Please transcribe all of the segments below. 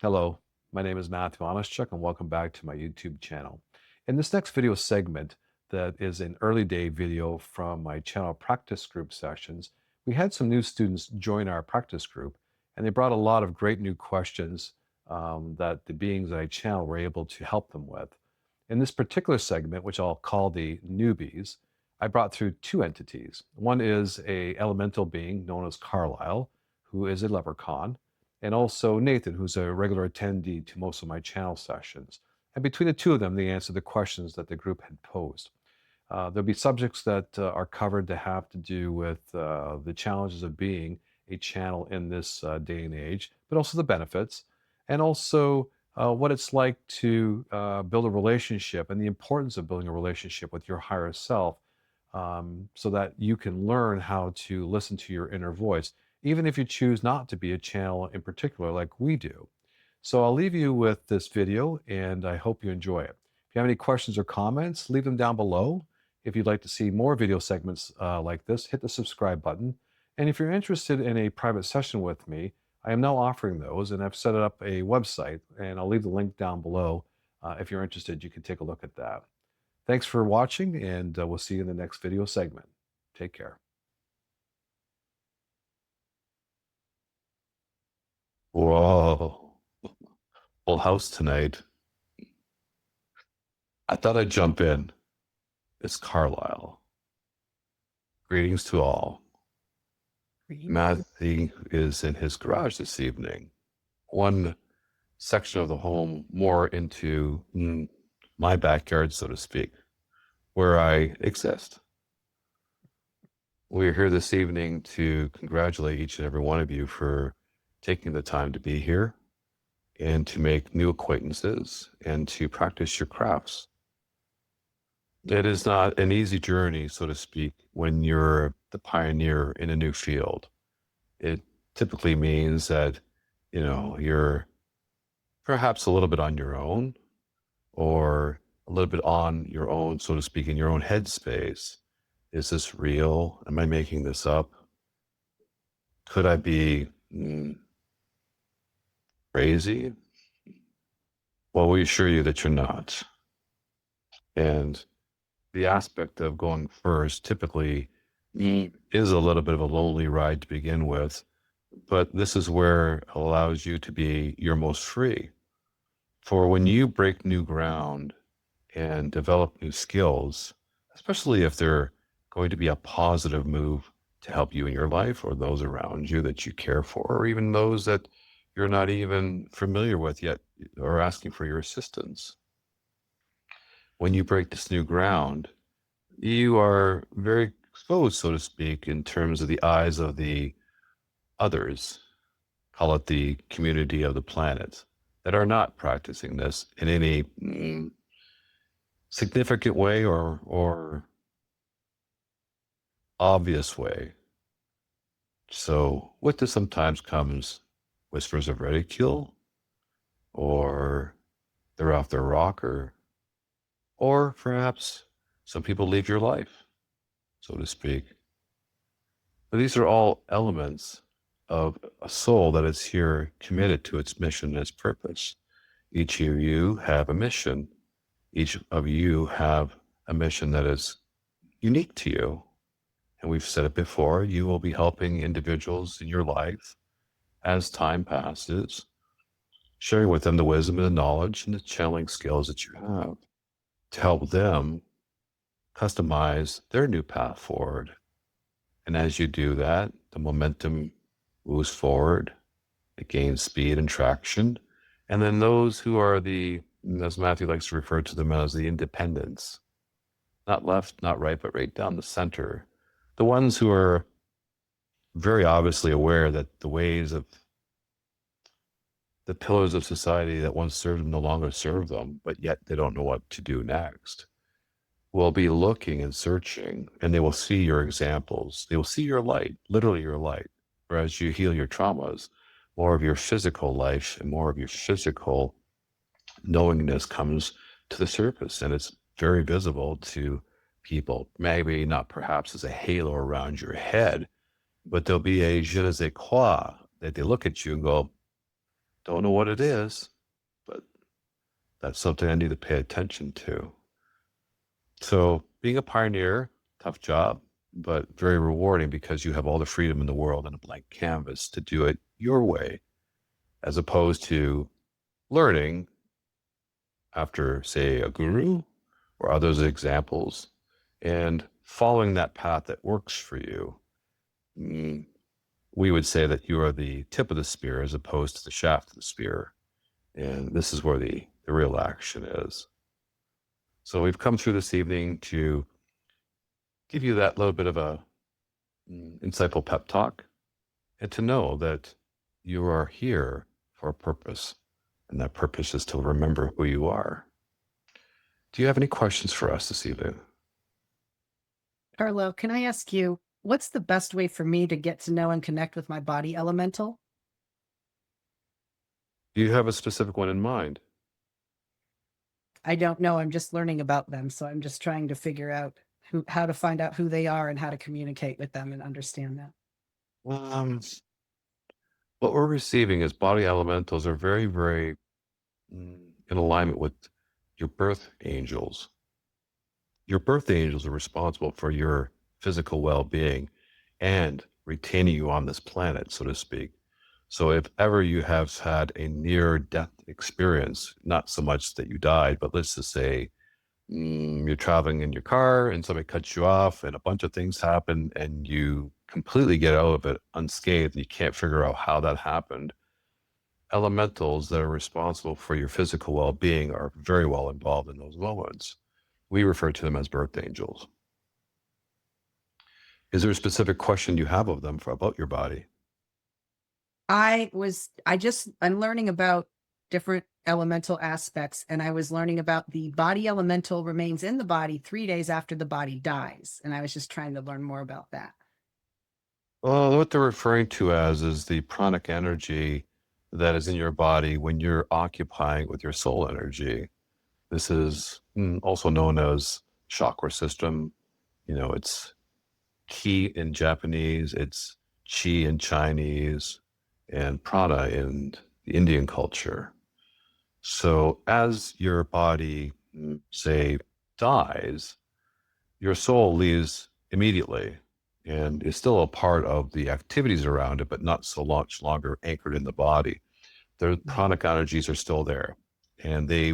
Hello, my name is Matthew Onischuk, and welcome back to my YouTube channel. In this next video segment, that is an early day video from my channel practice group sessions, we had some new students join our practice group, and they brought a lot of great new questions that the beings that I channel were able to help them with. In this particular segment, which I'll call the Newbies, I brought through two entities. One is a elemental being known as Carlisle, who is a leprechaun, and also Nathan, who's a regular attendee to most of my channel sessions. And between the two of them, they answered the questions that the group had posed. There'll be subjects that are covered that have to do with the challenges of being a channel in this day and age, but also the benefits, and also what it's like to build a relationship and the importance of building a relationship with your higher self, so that you can learn how to listen to your inner voice, even if you choose not to be a channel in particular, like we do. So I'll leave you with this video, and I hope you enjoy it. If you have any questions or comments, leave them down below. If you'd like to see more video segments like this, hit the subscribe button. And if you're interested in a private session with me, I am now offering those, and I've set up a website, and I'll leave the link down below. If you're interested, you can take a look at that. Thanks for watching, and we'll see you in the next video segment. Take care. Whoa, full house tonight. I thought I'd jump in. It's Carlisle. Greetings to all. Matthew is in his garage this evening. One section of the home more into my backyard, so to speak, where I exist. We're here this evening to congratulate each and every one of you for taking the time to be here and to make new acquaintances and to practice your crafts. It is not an easy journey, so to speak, when you're the pioneer in a new field. It typically means that, you're perhaps a little bit on your own, or a little bit on your own, so to speak, in your own headspace. Is this real? Am I making this up? Could I be crazy? Well, we assure you that you're not. And the aspect of going first typically is a little bit of a lonely ride to begin with, but this is where it allows you to be your most free. For when you break new ground and develop new skills, especially if they're going to be a positive move to help you in your life or those around you that you care for, or even those that you're not even familiar with yet or asking for your assistance. When you break this new ground, you are very exposed, so to speak, in terms of the eyes of the others, call it the community of the planet, that are not practicing this in any significant way or obvious way. So with this sometimes comes whispers of ridicule, or they're off their rocker, or perhaps some people leave your life, so to speak. But these are all elements of a soul that is here committed to its mission and its purpose. Each of you have a mission. Each of you have a mission that is unique to you. And we've said it before, you will be helping individuals in your life as time passes, sharing with them the wisdom and the knowledge and the channeling skills that you have to help them customize their new path forward. And as you do that, the momentum moves forward, it gains speed and traction. And then those who are as Matthew likes to refer to them as the independents, not left, not right, but right down the center, the ones who are very obviously aware that the ways of the pillars of society that once served them no longer serve them, but yet they don't know what to do next, will be looking and searching, and they will see your examples. They will see your light, literally your light. Whereas you heal your traumas, more of your physical life and more of your physical knowingness comes to the surface, and it's very visible to people. Maybe not perhaps as a halo around your head, but there'll be a je ne sais quoi that they look at you and go, Don't know what it is, but that's something I need to pay attention to. So being a pioneer, tough job, but very rewarding because you have all the freedom in the world and a blank canvas to do it your way, as opposed to learning after, say, a guru or others examples and following that path that works for you. We would say that you are the tip of the spear as opposed to the shaft of the spear. And this is where the real action is. So we've come through this evening to give you that little bit of a insightful pep talk and to know that you are here for a purpose. And that purpose is to remember who you are. Do you have any questions for us this evening? Carlo, can I ask you, what's the best way for me to get to know and connect with my body elemental? Do you have a specific one in mind? I don't know. I'm just learning about them. So I'm just trying to figure out how to find out who they are and how to communicate with them and understand them. What we're receiving as body elementals are very, very in alignment with your birth angels. Your birth angels are responsible for your physical well-being and retaining you on this planet, so to speak. So if ever you have had a near-death experience, not so much that you died, but let's just say you're traveling in your car and somebody cuts you off and a bunch of things happen and you completely get out of it unscathed and you can't figure out how that happened. Elementals that are responsible for your physical well-being are very well involved in those moments. We refer to them as birth angels. Is there a specific question you have of them about your body? I'm learning about different elemental aspects, and I was learning about the body elemental remains in the body 3 days after the body dies. And I was just trying to learn more about that. Well, what they're referring to as is the pranic energy that is in your body when you're occupying with your soul energy. This is also known as chakra system. It's ki in Japanese, it's chi in Chinese, and prana in the Indian culture. So as your body, say, dies, your soul leaves immediately and is still a part of the activities around it, but not so much longer anchored in the body. The pranic energies are still there, and they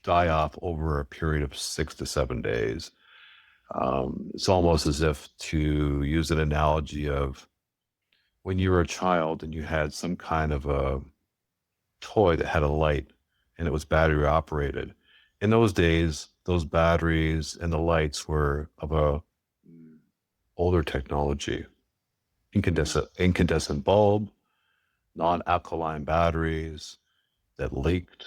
die off over a period of 6 to 7 days. It's almost as if, to use an analogy of when you were a child and you had some kind of a toy that had a light and it was battery operated. In those days, those batteries and the lights were of a older technology, incandescent bulb, non-alkaline batteries that leaked.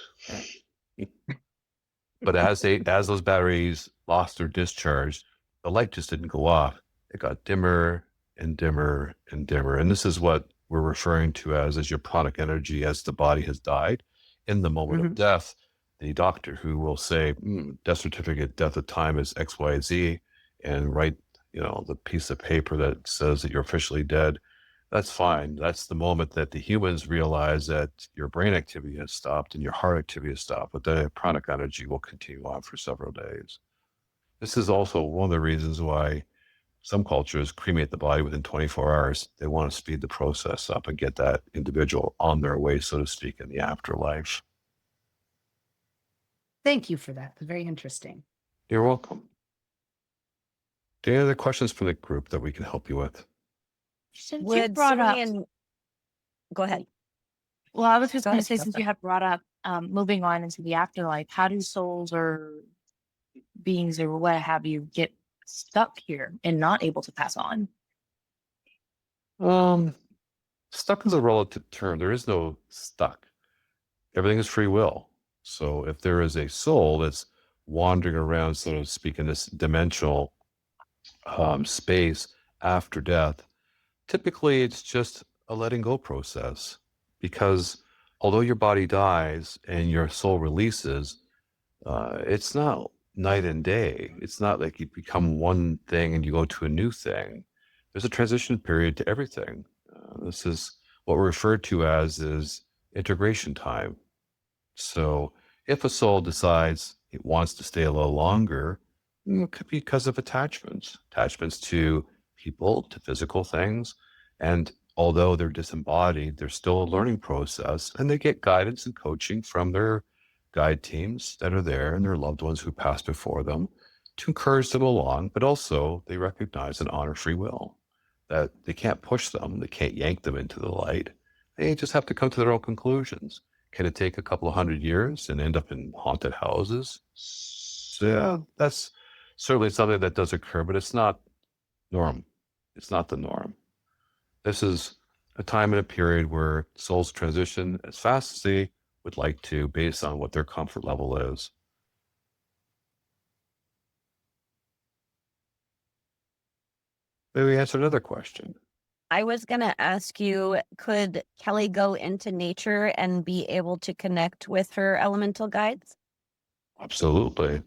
But as those batteries lost their discharge, the light just didn't go off. It got dimmer and dimmer and dimmer. And this is what we're referring to as your pranic energy as the body has died. In the moment of death, the doctor who will say, death certificate, death at time is XYZ, and write, the piece of paper that says that you're officially dead. That's fine. That's the moment that the humans realize that your brain activity has stopped and your heart activity has stopped, but the pranic energy will continue on for several days. This is also one of the reasons why some cultures cremate the body within 24 hours. They want to speed the process up and get that individual on their way, so to speak, in the afterlife. Thank you for that. It's very interesting. You're welcome. Any other questions from the group that we can help you with? Since you brought up, go ahead. Well, I was just going to say, since you have brought up moving on into the afterlife, how do souls or beings or what have you get stuck here and not able to pass on? Stuck is a relative term. There is no stuck. Everything is free will. So if there is a soul that's wandering around, so to speak, in this dimensional space after death, typically it's just a letting go process, because although your body dies and your soul releases, it's not night and day. It's not like you become one thing and you go to a new thing. There's a transition period to everything. This is what we're referred to as is integration time. So if a soul decides it wants to stay a little longer, it could be because of attachments to people, to physical things. And although they're disembodied, there's still a learning process, and they get guidance and coaching from their guide teams that are there and their loved ones who passed before them to encourage them along. But also they recognize and honor free will, that they can't push them, they can't yank them into the light. They just have to come to their own conclusions. Can it take a couple of 100 years and end up in haunted houses? So, yeah, that's certainly something that does occur, but it's not norm. It's not the norm. This is a time and a period where souls transition as fast as they would like to, based on what their comfort level is. Maybe we answer another question. I was going to ask you, could Kelly go into nature and be able to connect with her elemental guides? Absolutely.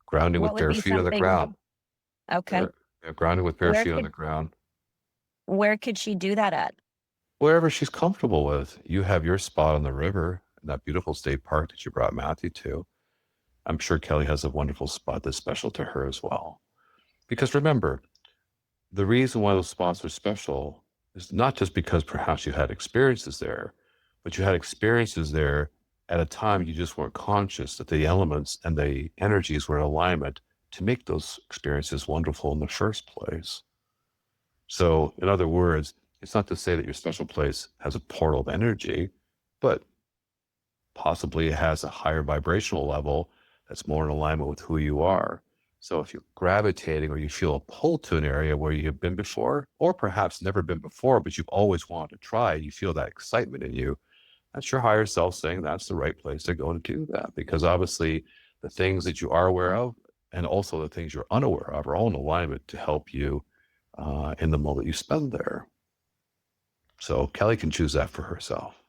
Grounding What with would bare be feet on the something- ground. Okay. Yeah, grounding with bare Where feet on could- the ground. Where could she do that at? Wherever she's comfortable with. You have your spot on the river, in that beautiful state park that you brought Matthew to. I'm sure Kelly has a wonderful spot that's special to her as well. Because remember, the reason why those spots are special is not just because perhaps you had experiences there, but you had experiences there at a time you just weren't conscious that the elements and the energies were in alignment to make those experiences wonderful in the first place. So, in other words, it's not to say that your special place has a portal of energy, but possibly it has a higher vibrational level that's more in alignment with who you are. So if you're gravitating or you feel a pull to an area where you have been before, or perhaps never been before, but you've always wanted to try, you feel that excitement in you, that's your higher self saying that's the right place to go and do that. Because obviously the things that you are aware of and also the things you're unaware of are all in alignment to help you in the moment you spend there. So Kelly can choose that for herself.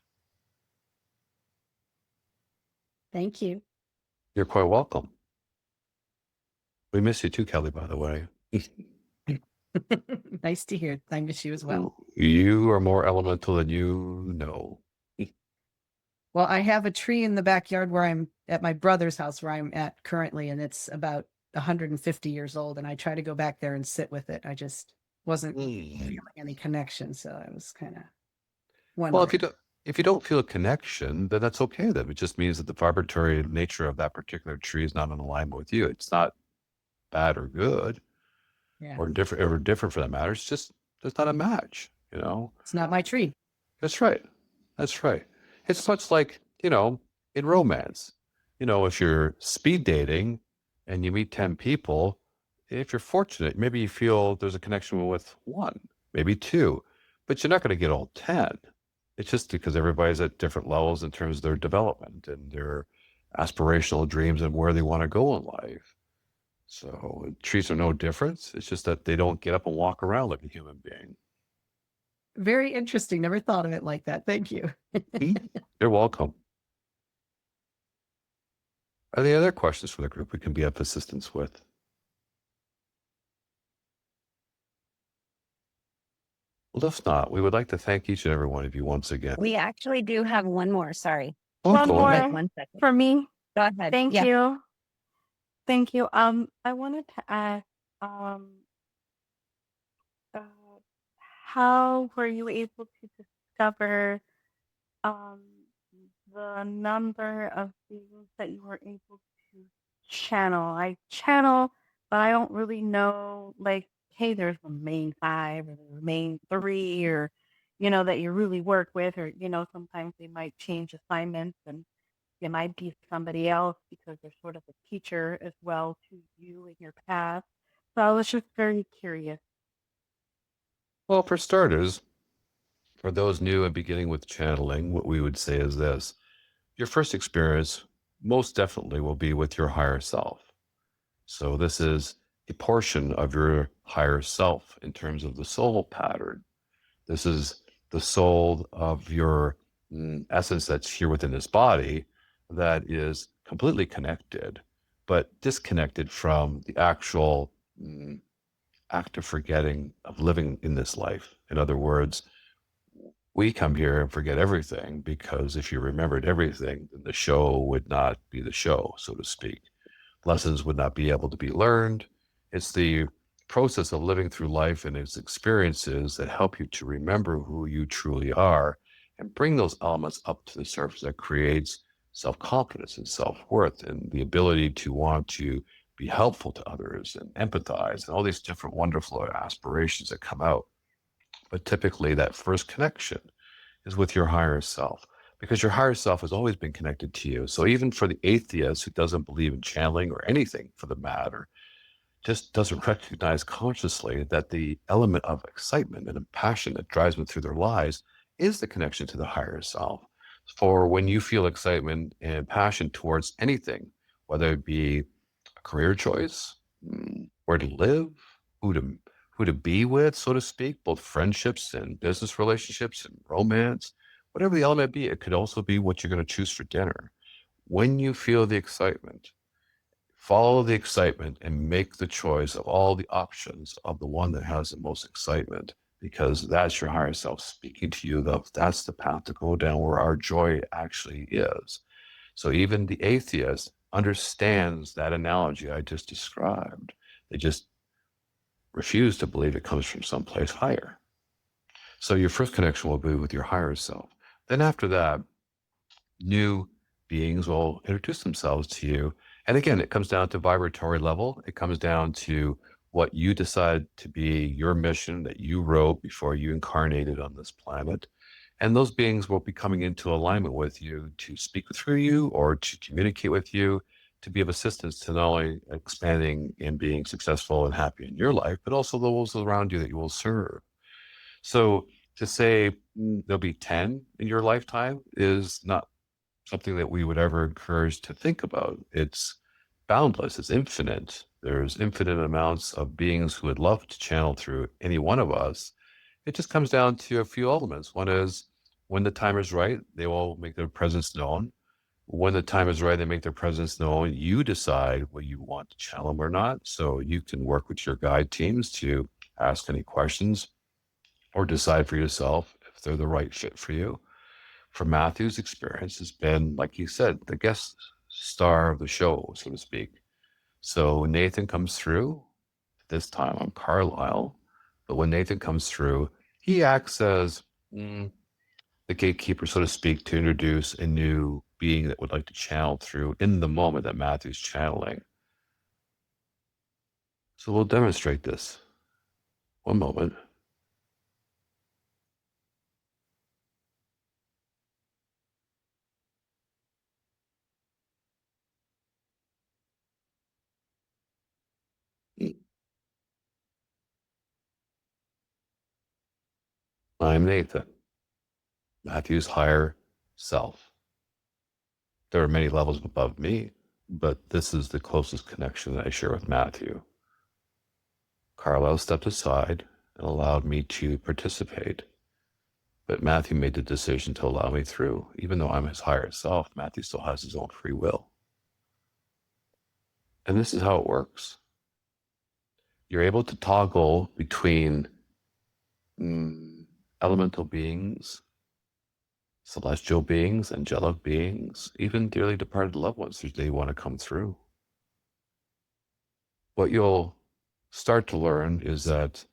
Thank you. You're quite welcome. We miss you too, Kelly, by the way. Nice to hear. I miss you as well. You are more elemental than you know. Well, I have a tree in the backyard where I'm at my brother's house where I'm at currently, and it's about 150 years old. And I try to go back there and sit with it. I just wasn't feeling any connection. So I was kind of wondering. Well, if you don't feel a connection, then that's okay. Then it just means that the vibratory nature of that particular tree is not in alignment with you. It's not bad or good, or different for that matter. It's just there's not a match. You know, it's not my tree. That's right. That's right. It's much like, in romance, if you're speed dating and you meet 10 people, if you're fortunate, maybe you feel there's a connection with one, maybe two, but you're not going to get all 10. It's just because everybody's at different levels in terms of their development and their aspirational dreams and where they want to go in life. So trees are no different. It's just that they don't get up and walk around like a human being. Very interesting. Never thought of it like that. Thank you. You're welcome. Are there other questions for the group we can be of assistance with? Well, if not, we would like to thank each and every one of you once again. We actually do have one more. Sorry. One go more. ahead. 1 second. For me, Go ahead. thank Yeah. you. Thank you. I wanted to ask, uh, how were you able to discover the number of beings that you were able to channel? I channel, but I don't really know, like, hey, there's the main 5 or the main 3, or, that you really work with, or, sometimes they might change assignments and it might be somebody else because they're sort of a teacher as well to you in your path. So I was just very curious. Well, for starters, for those new and beginning with channeling, what we would say is this. Your first experience most definitely will be with your higher self. So this is a portion of your higher self in terms of the soul pattern. This is the soul of your essence that's here within this body that is completely connected, but disconnected from the actual act of forgetting, of living in this life. In other words, We come here and forget everything, because if you remembered everything, then the show would not be the show, so to speak. Lessons would not be able to be learned. It's the process of living through life and its experiences that help you to remember who you truly are and bring those elements up to the surface that creates self-confidence and self-worth and the ability to want to be helpful to others and empathize and all these different wonderful aspirations that come out. But typically that first connection is with your higher self, because your higher self has always been connected to you. So even for the atheist who doesn't believe in channeling or anything for the matter, just doesn't recognize consciously that the element of excitement and passion that drives them through their lives is the connection to the higher self. For when you feel excitement and passion towards anything, whether it be a career choice, where to live, who to who to be with, so to speak, both friendships and business relationships and romance, whatever the element be, it could also be what you're going to choose for dinner. When you feel the excitement, follow the excitement and make the choice of all the options of the one that has the most excitement, because that's your higher self speaking to you. That's the path to go down where our joy actually is. So even the atheist understands that analogy I just described. They just refuse to believe it comes from someplace higher. So your first connection will be with your higher self. Then after that, new beings will introduce themselves to you. And again, it comes down to vibratory level. It comes down to what you decide to be your mission that you wrote before you incarnated on this planet. And those beings will be coming into alignment with you to speak through you or to communicate with you, to be of assistance to not only expanding and being successful and happy in your life, but also those around you that you will serve. So to say there'll be 10 in your lifetime is not something that we would ever encourage to think about. It's boundless, it's infinite. There's infinite amounts of beings who would love to channel through any one of us. It just comes down to a few elements. One is when the time is right, they will make their presence known. When the time is right, they make their presence known. You decide whether you want to channel them or not. So you can work with your guide teams to ask any questions or decide for yourself if they're the right fit for you. For Matthew's experience has been, like he said, the guest star of the show, so to speak. So Nathan comes through, this time on Carlisle, but when Nathan comes through, he acts as the gatekeeper, so to speak, to introduce a new being that would like to channel through in the moment that Matthew's channeling. So we'll demonstrate this. One moment. I'm Nathan, Matthew's higher self. There are many levels above me, but this is the closest connection that I share with Matthew. Carlisle stepped aside and allowed me to participate, but Matthew made the decision to allow me through. Even though I'm his higher self, Matthew still has his own free will. And this is how it works. You're able to toggle between elemental beings, celestial beings, angelic beings, even dearly departed loved ones as they want to come through. What you'll start to learn is that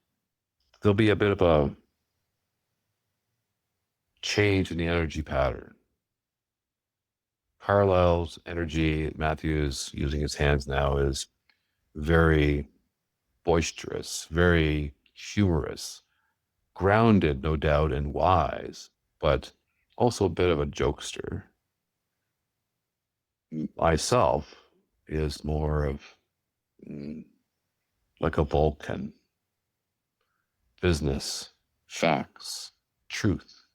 there'll be a bit of a change in the energy pattern. Carlisle's energy, Matthew's using his hands now, is very boisterous, very humorous, grounded, no doubt, and wise, but also a bit of a jokester. Myself is more of like a Vulcan. Business, facts, truth.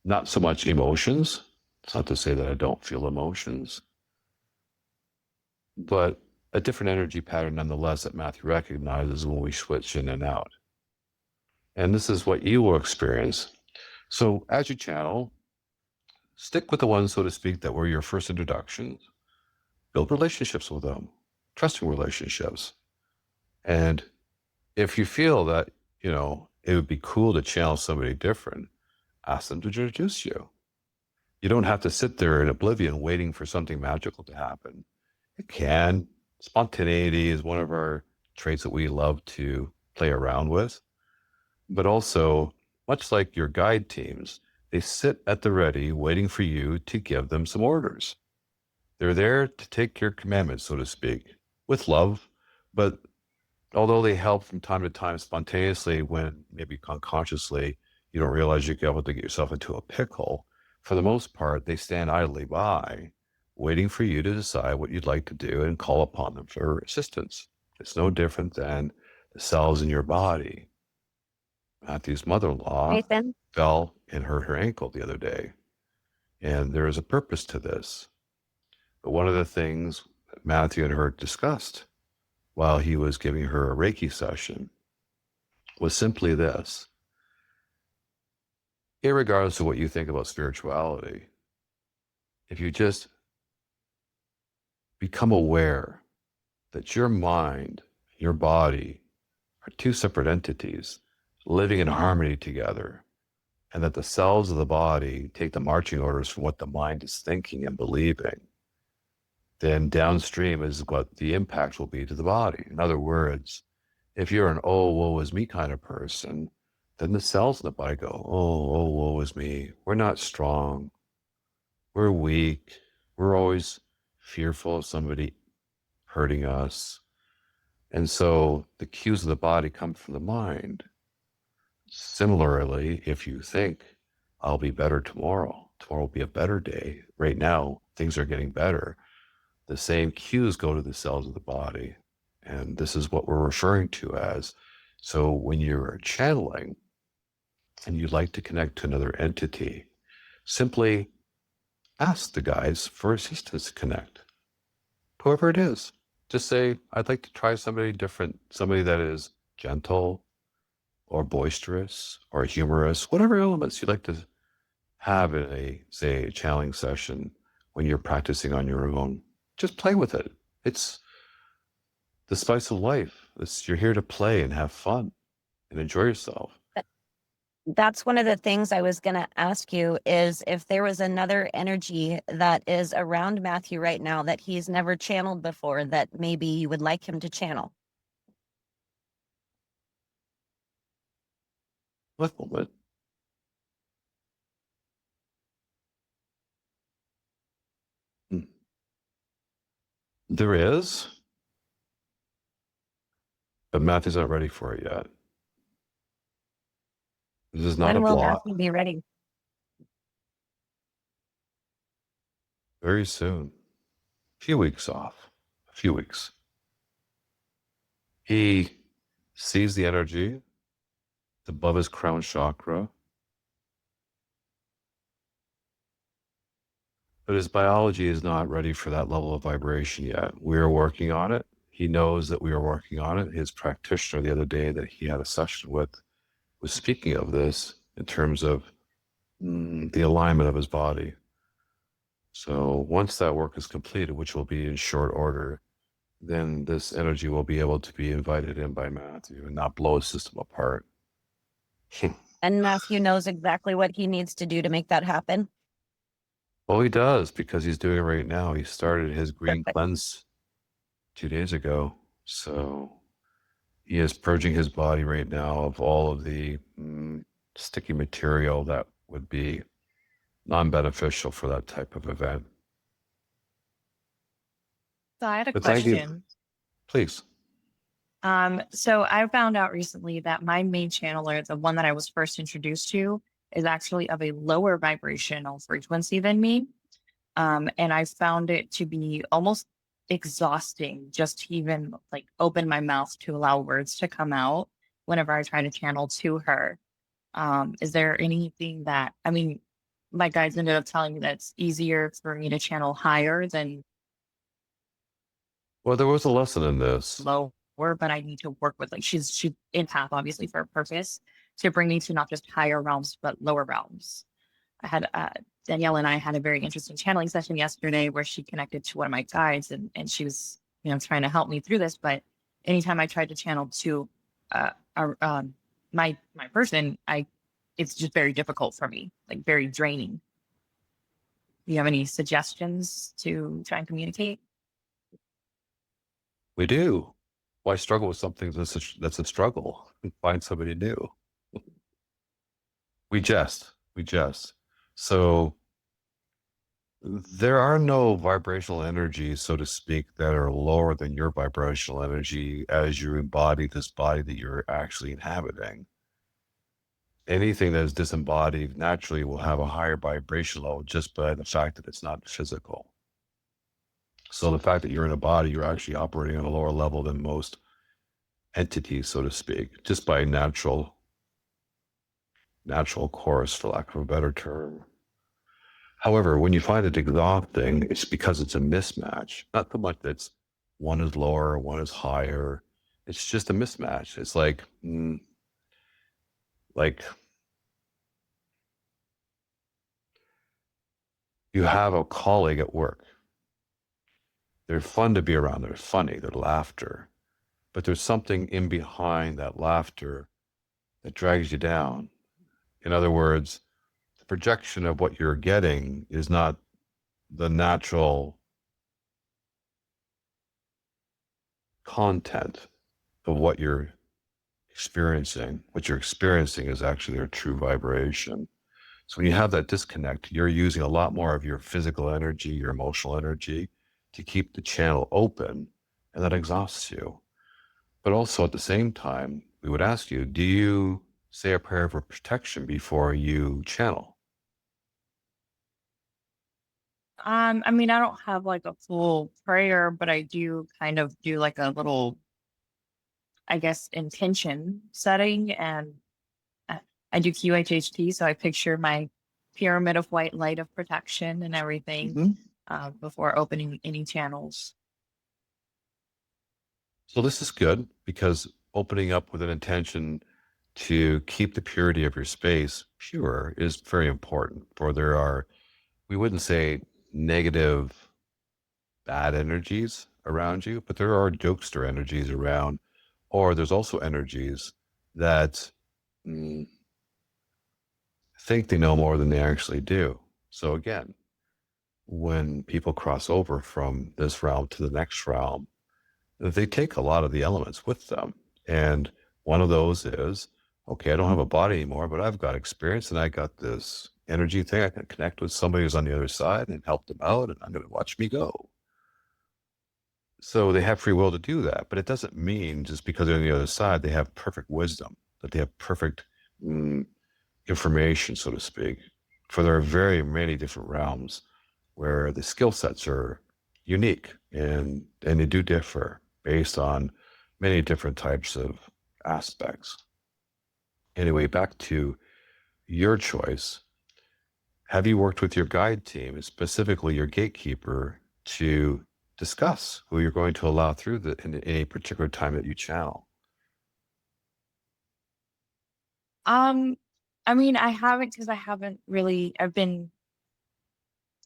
Not so much emotions. It's not to say that I don't feel emotions, but a different energy pattern nonetheless that Matthew recognizes when we switch in and out. And this is what you will experience. So as you channel, stick with the ones, so to speak, that were your first introductions. Build relationships with them, trusting relationships. And if you feel that, it would be cool to channel somebody different, ask them to introduce you. You don't have to sit there in oblivion waiting for something magical to happen. It can. Spontaneity is one of our traits that we love to play around with. But also, much like your guide teams, they sit at the ready waiting for you to give them some orders. They're there to take your commandments, so to speak, with love. But although they help from time to time spontaneously when maybe unconsciously you don't realize you're able to get yourself into a pickle, for the most part, they stand idly by, waiting for you to decide what you'd like to do and call upon them for assistance. It's no different than the cells in your body. Matthew's mother-in-law Nathan? fell and hurt her ankle the other day. And there is a purpose to this. But one of the things that Matthew and her discussed while he was giving her a Reiki session was simply this. Irregardless of what you think about spirituality, if you just become aware that your mind, your body are two separate entities living in harmony together, and that the cells of the body take the marching orders from what the mind is thinking and believing, then downstream is what the impact will be to the body. In other words, if you're an oh, woe is me kind of person, then the cells in the body go, oh, woe is me. We're not strong. We're weak. We're always fearful of somebody hurting us. And so the cues of the body come from the mind. Similarly, if you think, I'll be better tomorrow, tomorrow will be a better day. Right now, things are getting better. The same cues go to the cells of the body. And this is what we're referring to as. So when you're channeling and you'd like to connect to another entity, simply ask the guides for assistance to connect. Whoever it is, just say, I'd like to try somebody different, somebody that is gentle or boisterous or humorous, whatever elements you'd like to have in a, say, a channeling session when you're practicing on your own. Just play with it. It's the spice of life. You're here to play and have fun and enjoy yourself. That's one of the things I was going to ask you is if there was another energy that is around Matthew right now that he's never channeled before that maybe you would like him to channel. One moment. There is, but Matthew's not ready for it yet. This is not When a will block. Matthew be ready? Very soon. A few weeks off. A few weeks. He sees the energy above his crown chakra, but his biology is not ready for that level of vibration yet. We are working on it. He knows that we are working on it. His practitioner the other day that he had a session with was speaking of this in terms of the alignment of his body. So once that work is completed, which will be in short order, then this energy will be able to be invited in by Matthew and not blow his system apart. And Matthew knows exactly what he needs to do to make that happen. Well, he does, because he's doing it right now. He started his green Perfect. cleanse 2 days ago. So he is purging his body right now of all of the sticky material that would be non-beneficial for that type of event. So I had a But thank you. question. Please. So I found out recently that my main channeler, the one that I was first introduced to, is actually of a lower vibrational frequency than me. And I found it to be almost exhausting just to even like open my mouth to allow words to come out whenever I try to channel to her. Is there anything that, I mean, my guides ended up telling me that it's easier for me to channel higher than Well, there was a lesson in this. lower, but I need to work with like she's empath obviously for a purpose to bring me to not just higher realms but lower realms. I had Danielle and I had a very interesting channeling session yesterday where she connected to one of my guides and she was trying to help me through this. But anytime I tried to channel to my person, I it's just very difficult for me, like very draining. Do you have any suggestions to try and communicate? We do. Why struggle with something that's a struggle? Find somebody new. We jest. We jest. So there are no vibrational energies, so to speak, that are lower than your vibrational energy as you embody this body that you're actually inhabiting. Anything that is disembodied naturally will have a higher vibration level just by the fact that it's not physical. So the fact that you're in a body, you're actually operating on a lower level than most entities, so to speak, just by natural course, for lack of a better term. However, when you find it exhausting, it's because it's a mismatch. Not so much that one is lower, one is higher. It's just a mismatch. It's like you have a colleague at work. They're fun to be around. They're funny. They're laughter. But there's something in behind that laughter that drags you down. In other words, the projection of what you're getting is not the natural content of what you're experiencing. What you're experiencing is actually their true vibration. So when you have that disconnect, you're using a lot more of your physical energy, your emotional energy to keep the channel open, and that exhausts you. But also at the same time, we would ask you, do you say a prayer for protection before you channel? I mean, I don't have like a full prayer, but I do kind of do like a little, I guess, intention setting. And I I do QHHT, so I picture my pyramid of white light of protection and everything before opening any channels. So this is good because opening up with an intention to keep the purity of your space pure is very important. For there are, we wouldn't say negative, bad energies around you, but there are jokester energies around, or there's also energies that think they know more than they actually do. So again, when people cross over from this realm to the next realm, they take a lot of the elements with them. And one of those is, okay, I don't have a body anymore, but I've got experience and I got this energy thing. I can connect with somebody who's on the other side and help them out, and I'm going to watch me go. So they have free will to do that, but it doesn't mean just because they're on the other side, they have perfect wisdom, that they have perfect information, so to speak. For there are very many different realms where the skill sets are unique and they do differ based on many different types of aspects. Anyway, back to your choice. Have you worked with your guide team, specifically your gatekeeper, to discuss who you're going to allow through in a particular time that you channel? I mean, I haven't because I haven't really, I've been,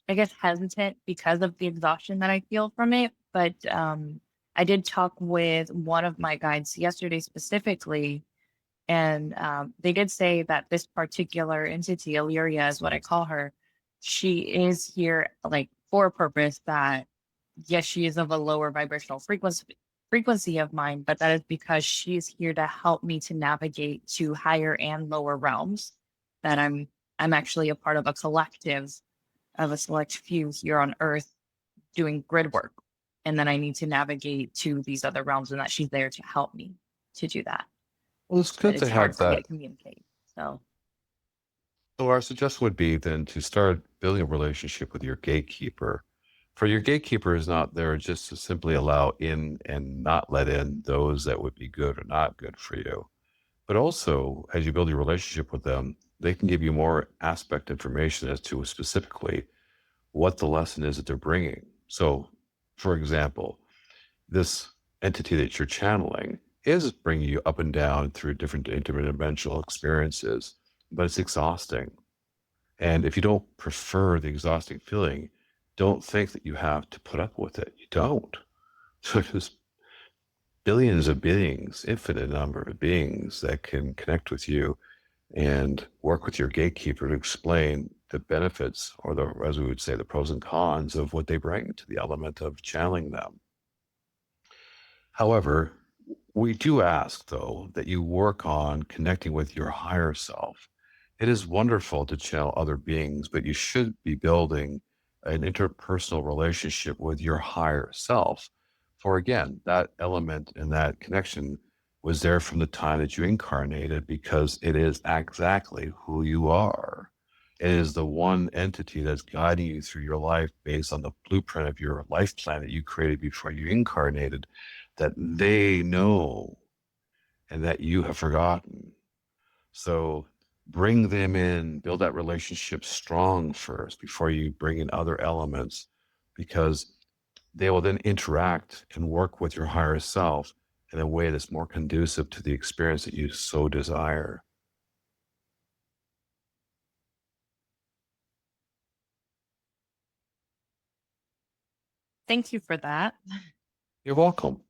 I guess, hesitant because of the exhaustion that I feel from it. But I did talk with one of my guides yesterday specifically, and they did say that this particular entity, Illyria is what I call her, she is here like for a purpose that, yes, she is of a lower vibrational frequency of mine, but that is because she's here to help me to navigate to higher and lower realms. That I'm actually a part of a collective of a select few here on Earth doing grid work, and then I need to navigate to these other realms, and that she's there to help me to do that. Well, it's But good to it's hard have for me that. to communicate. So So our suggestion would be then to start building a relationship with your gatekeeper. For your gatekeeper is not there just to simply allow in and not let in those that would be good or not good for you. But also, as you build your relationship with them, they can give you more aspect information as to specifically what the lesson is that they're bringing. So, for example, this entity that you're channeling is bringing you up and down through different interdimensional experiences, but it's exhausting. And if you don't prefer the exhausting feeling, don't think that you have to put up with it. You don't. So there's billions of beings, infinite number of beings that can connect with you and work with your gatekeeper to explain the benefits, or the, as we would say, the pros and cons of what they bring to the element of channeling them. However, we do ask, though, that you work on connecting with your higher self. It is wonderful to channel other beings, but you should be building an interpersonal relationship with your higher self. For again, that element and that connection was there from the time that you incarnated, because it is exactly who you are. It is the one entity that's guiding you through your life based on the blueprint of your life plan that you created before you incarnated, that they know and that you have forgotten. So bring them in, build that relationship strong first before you bring in other elements, because they will then interact and work with your higher self in a way that's more conducive to the experience that you so desire. Thank you for that. You're welcome.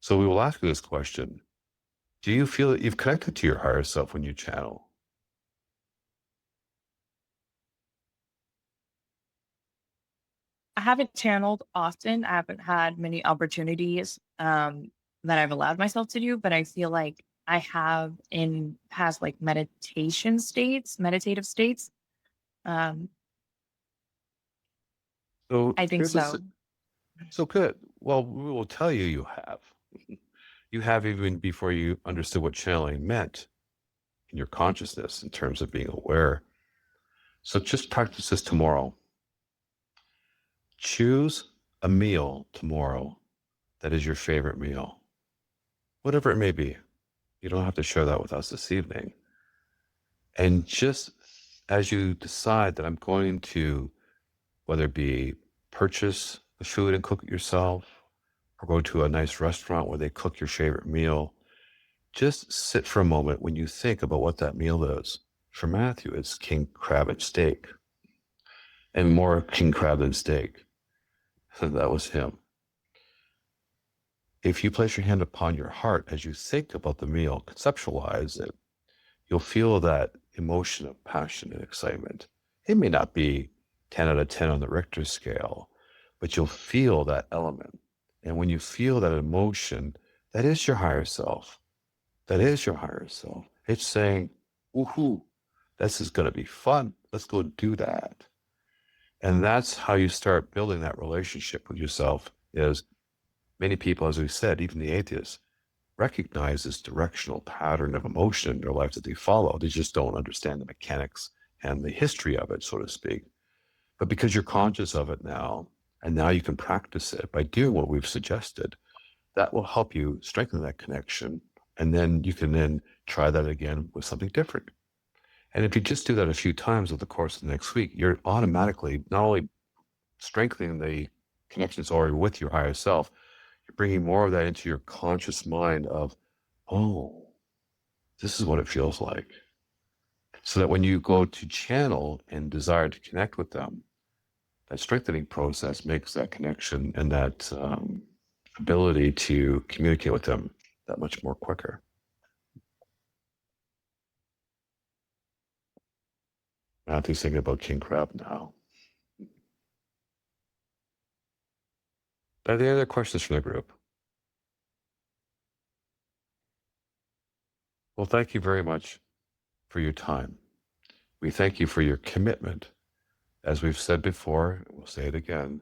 So we will ask you this question. Do you feel that you've connected to your higher self when you channel? I haven't channeled often. I haven't had many opportunities that I've allowed myself to do, but I feel like I have in past like meditative states. Um, So I think here's this. so. So good. Well, we will tell you you have. You have even before you understood what channeling meant in your consciousness in terms of being aware. So just practice this tomorrow. Choose a meal tomorrow that is your favorite meal, whatever it may be. You don't have to share that with us this evening. And just as you decide that I'm going to, whether it be purchase the food and cook it yourself, or go to a nice restaurant where they cook your favorite meal, just sit for a moment when you think about what that meal is. For Matthew, it's king crab and steak, and more king crab than steak. That was him. If you place your hand upon your heart as you think about the meal, conceptualize it, you'll feel that emotion of passion and excitement. It may not be 10 out of 10 on the Richter scale, but you'll feel that element. And when you feel that emotion, that is your higher self. That is your higher self. It's saying, woohoo, this is going to be fun. Let's go do that. And that's how you start building that relationship with yourself. Is many people, as we said, even the atheists, recognize this directional pattern of emotion in their life that they follow. They just don't understand the mechanics and the history of it, so to speak. But because you're conscious of it now, and now you can practice it by doing what we've suggested, that will help you strengthen that connection. And then you can then try that again with something different. And if you just do that a few times over the course of the next week, you're automatically not only strengthening the connections already with your higher self, you're bringing more of that into your conscious mind of, oh, this is what it feels like. So that when you go to channel and desire to connect with them, that strengthening process makes that connection and that ability to communicate with them that much more quicker. Matthew's thinking about king crab now. Are there any other questions from the group? Well, thank you very much for your time. We thank you for your commitment. As we've said before, we'll say it again,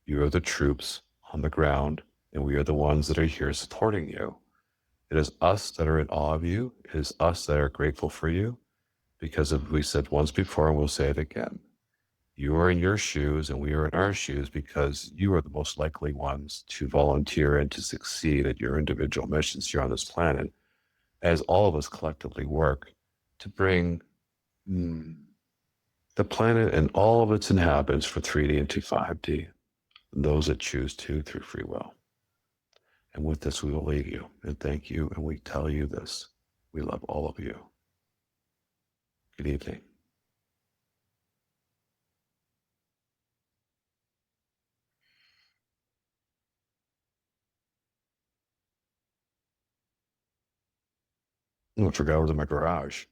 you are the troops on the ground, and we are the ones that are here supporting you. It is us that are in awe of you. It is us that are grateful for you, because as we said once before, and we'll say it again, you are in your shoes and we are in our shoes, because you are the most likely ones to volunteer and to succeed at your individual missions here on this planet, as all of us collectively work to bring the planet and all of its inhabitants for 3D into 5D, those that choose to through free will. And with this, we will leave you and thank you. And we tell you this, we love all of you. Good evening. Oh, I forgot I was in my garage.